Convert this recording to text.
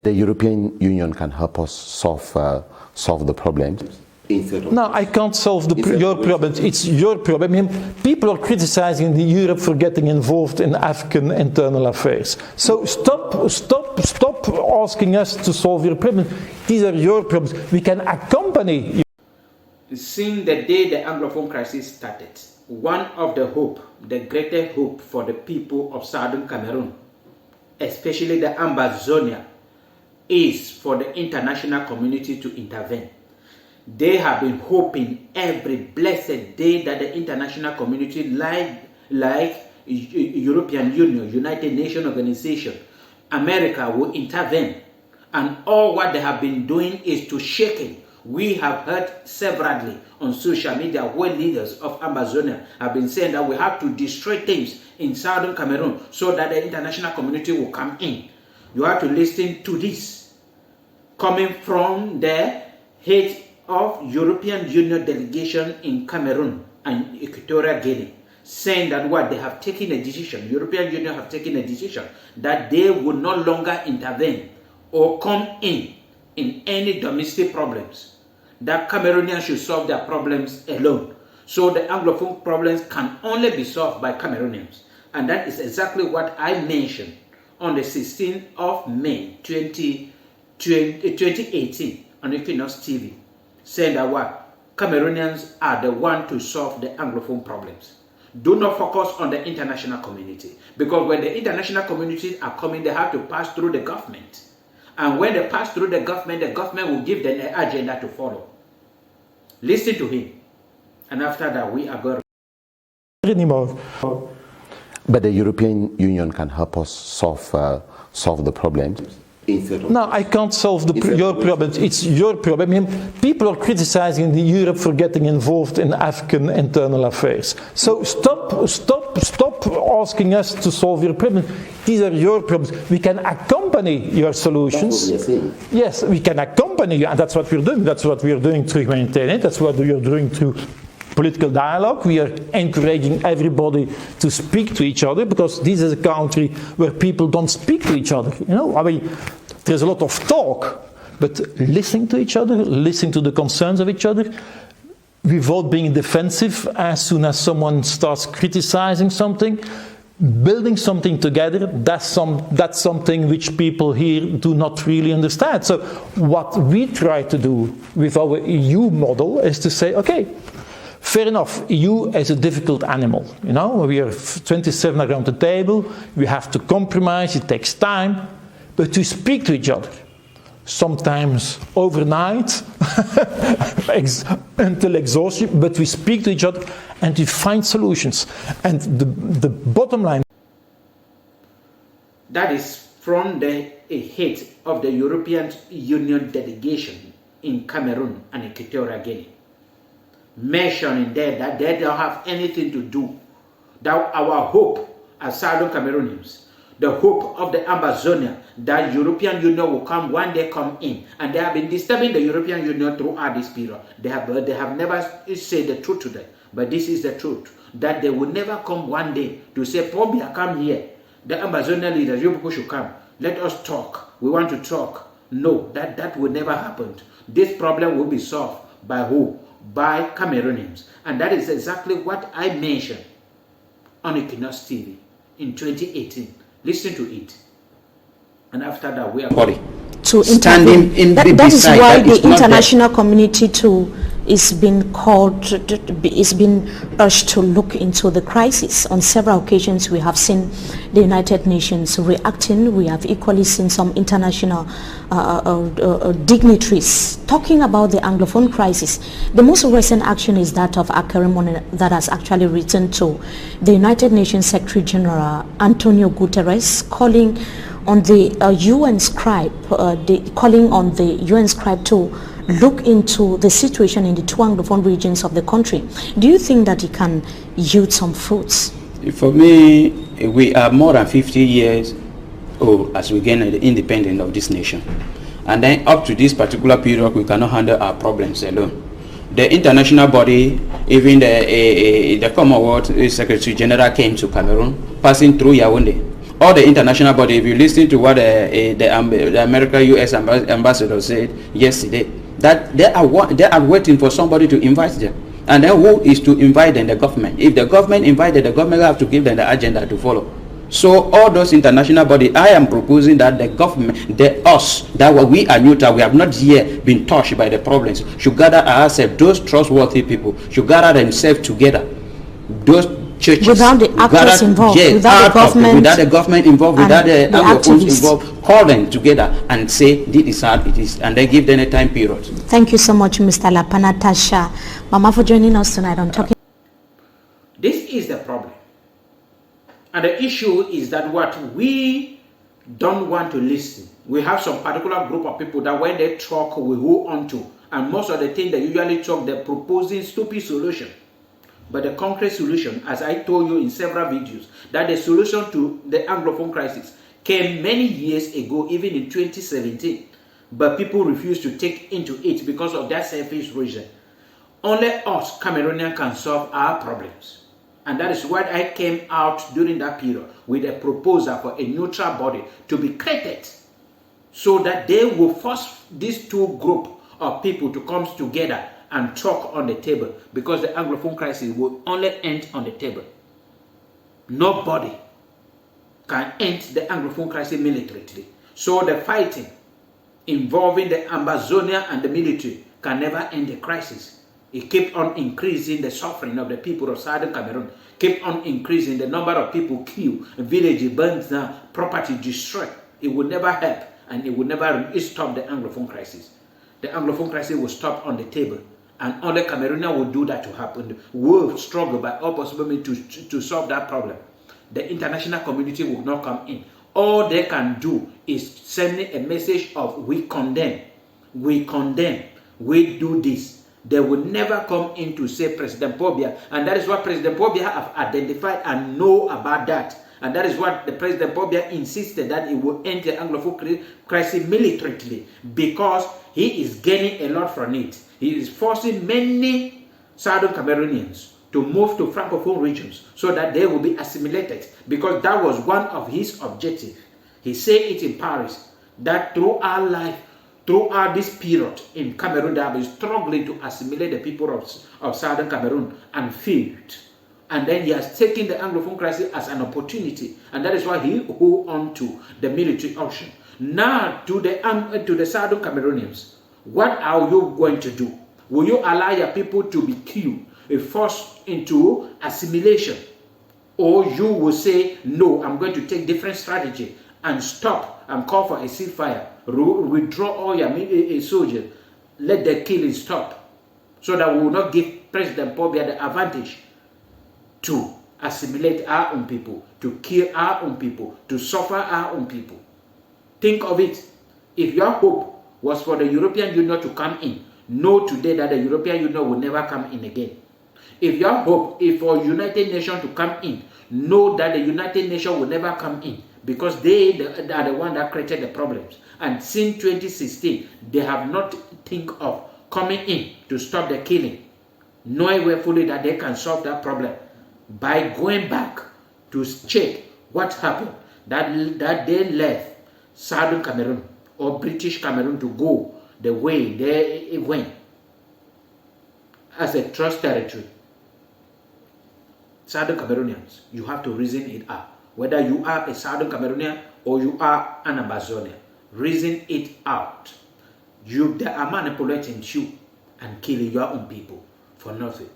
The European Union can help us solve the problems. No, I can't solve your problems. It's your problem. I mean, people are criticizing Europe for getting involved in African internal affairs. So stop asking us to solve your problems. These are your problems. We can accompany you. Since the day the Anglophone crisis started, one of the greatest hope for the people of Southern Cameroon, especially the Ambazonia, is for the international community to intervene. They have been hoping every blessed day that the international community, like European Union, United Nations Organization, America will intervene. And all what they have been doing is to shake it. We have heard severally on social media where leaders of Amazonia have been saying that we have to destroy things in Southern Cameroon so that the international community will come in. You have to listen to this coming from the head of European Union Delegation in Cameroon and Equatorial Guinea, saying that what they have taken a decision, European Union have taken a decision that they will no longer intervene or come in any domestic problems, that Cameroonians should solve their problems alone. So the Anglophone problems can only be solved by Cameroonians. And that is exactly what I mentioned on the 16th of May 2018 on Equinox TV, saying that what Cameroonians are the one to solve the Anglophone problems. Do not focus on the international community, because when the international communities are coming, they have to pass through the government. And when they pass through the government will give them an agenda to follow. Listen to him. And after that, we are going to... Anymore. But the European Union can help us solve the problems. No, I can't solve your problems. It's your problem. I mean, people are criticizing Europe for getting involved in African internal affairs. So stop asking us to solve your problems. These are your problems. We can accompany your solutions. Yes, we can accompany you, and that's what we're doing. That's what we're doing through humanitarian. That's what we are doing through political dialogue. We are encouraging everybody to speak to each other, because this is a country where people don't speak to each other. You know, I mean, there's a lot of talk, but listening to each other, listening to the concerns of each other, without being defensive as soon as someone starts criticizing something, building something together, that's something which people here do not really understand. So what we try to do with our EU model is to say, okay, fair enough, EU is a difficult animal. You know, we are 27 around the table, we have to compromise, it takes time, but to speak to each other, sometimes overnight, until exhaustion, but we speak to each other and we find solutions. And the bottom line... That is from the head of the European Union Delegation in Cameroon and Equatorial Guinea, mentioning there that they don't have anything to do, that our hope as Southern Cameroonians, the hope of the Amazonia, that European Union will come one day, come in, and they have been disturbing the European Union throughout this period. They have never said the truth to them, but this is the truth, that they will never come one day to say, Pobia, come here, the Amazonian leaders, you people should come, let us talk, we want to talk. No, that will never happen. This problem will be solved by who? By Cameroonians. And that is exactly what I mentioned on Equinox TV in 2018. Listen to it. And after that, we are standing in that is why the international community too is being urged to look into the crisis. On several occasions we have seen the United Nations reacting. We have equally seen some international dignitaries talking about the Anglophone crisis. The most recent action is that of A Cameroon that has actually written to the United Nations Secretary General Antonio Guterres, calling on the UN scribe, calling on the UN scribe to look into the situation in the two Anglophone regions of the country. Do you think that it can yield some fruits? For me, we are more than 50 years old as we gain the independence of this nation. And then up to this particular period, we cannot handle our problems alone. The international body, even the Commonwealth Secretary General came to Cameroon, passing through Yaoundé. all the international body, if you listen to what the American U.S. ambassador said yesterday, that they are waiting for somebody to invite them. And then who is to invite them? The government. If the government invited, the government will have to give them the agenda to follow. So all those international bodies, I am proposing that the government, that we are neutral, we have not yet been touched by the problems, should gather ourselves, those trustworthy people, should gather themselves together. Those churches, without the actors involved, yes, without the government involved, without the Anglophones activists involved, call them together and say this is how it is, and then give them a time period. Thank you so much, Mr. Lapanatasha Mama, for joining us tonight on Talking. This is the problem. And the issue is that what we don't want to listen. We have some particular group of people that when they talk, we hold on to. And most of the things they usually talk, they're proposing stupid solution. But the concrete solution, as I told you in several videos, that the solution to the Anglophone crisis came many years ago, even in 2017. But people refuse to take into it because of that selfish reason. Only us, Cameroonians, can solve our problems. And that is why I came out during that period with a proposal for a neutral body to be created so that they will force these two groups of people to come together and talk on the table, because the Anglophone crisis will only end on the table. Nobody can end the Anglophone crisis militarily. So the fighting involving the Ambazonia and the military can never end the crisis. It kept on increasing the suffering of the people of Southern Cameroon, kept on increasing the number of people killed, villages burned down, property destroyed. It will never help, and it will never stop the Anglophone crisis. The Anglophone crisis will stop on the table, and only Cameroonians will do that to happen. We will struggle by all possible means to solve that problem. The international community will not come in. All they can do is sending a message of we condemn, we do this. They will never come in to say President Pobia, and that is what President Pobia have identified and know about that. And that is what the President Pobia insisted, that it will end the Anglophone crisis militarily, because he is gaining a lot from it. He is forcing many Southern Cameroonians to move to Francophone regions so that they will be assimilated, because that was one of his objectives. He said it in Paris, that through our life, throughout this period in Cameroon, they have been struggling to assimilate the people of Southern Cameroon, and failed. And then he has taken the Anglophone crisis as an opportunity, and that is why he hold on to the military option. Now to the Southern Cameroonians, what are you going to do? Will you allow your people to be killed, forced into assimilation? Or you will say, no, I'm going to take different strategy and stop and call for a ceasefire, withdraw all your soldiers, let the killing stop, so that we will not give President Pobia the advantage to assimilate our own people, to kill our own people, to suffer our own people. Think of it. If your hope was for the European Union to come in, know today that the European Union will never come in again. If your hope is for United Nations to come in, know that the United Nations will never come in, because they are the one that created the problems. And since 2016, they have not think of coming in to stop the killing, knowing well fully that they can solve that problem by going back to check what happened, that they left Southern Cameroon or British Cameroon to go the way they went as a trust territory. Southern Cameroonians, you have to reason it out. Whether you are a Southern Cameroonian or you are an Ambazonian, reason it out. They are manipulating you and killing your own people for nothing.